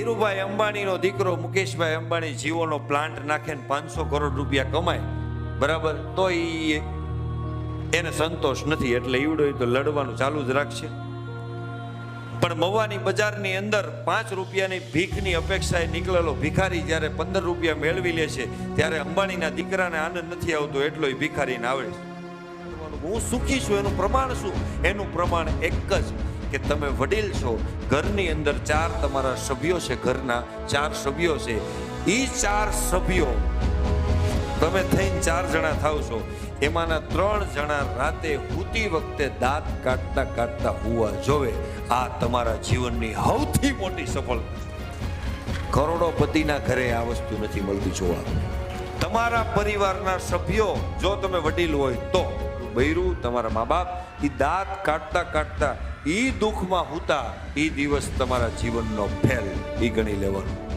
ધીરુભાઈ અંબાણીનો દીકરો મુકેશભાઈ અંબાણી જીઓનો પ્લાન્ટ નાખીને 500 કરોડ રૂપિયા કમાય, બરાબર, તો એને સંતોષ નથી, એટલે ઈવડો તો લડવાનું ચાલુ જ રાખશે. પણ મવાની બજારની અંદર 5 રૂપિયાની ભીખની અપેક્ષાએ નીકળેલો ભિખારી જ્યારે 15 રૂપિયા મેળવી લે છે, ત્યારે અંબાણીના દીકરાને આનંદ નથી આવતો, એટલો ભિખારીને આવડે છે. હું સુખી છું એનું પ્રમાણ શું? એનું પ્રમાણ એક જ, કે તમે વડીલ છો, ઘરની અંદર 4 તમારા સભ્યો છે, ઘરના 4 સભ્યો છે, એ 4 સભ્યો તમે થઈને 4 જણા થાવ છો, એમાંના 3 જણા રાતે સૂતી વખતે દાંત કાઢતા કાઢતા હોવા જોવે. આ તમારા જીવનની સૌથી મોટી સફળતા. કરોડોપતિના ઘરે આ વસ્તુ નથી મળતી જોવા. તમારા પરિવારના સભ્યો, જો તમે વડીલ હોય તો, બૈરું તમારા મા બાપ, એ દાંત કાઢતા કાઢતા એ દુઃખમાં હુતા, એ દિવસ તમારા જીવનનો ફેલ એ ગણી લેવાનો.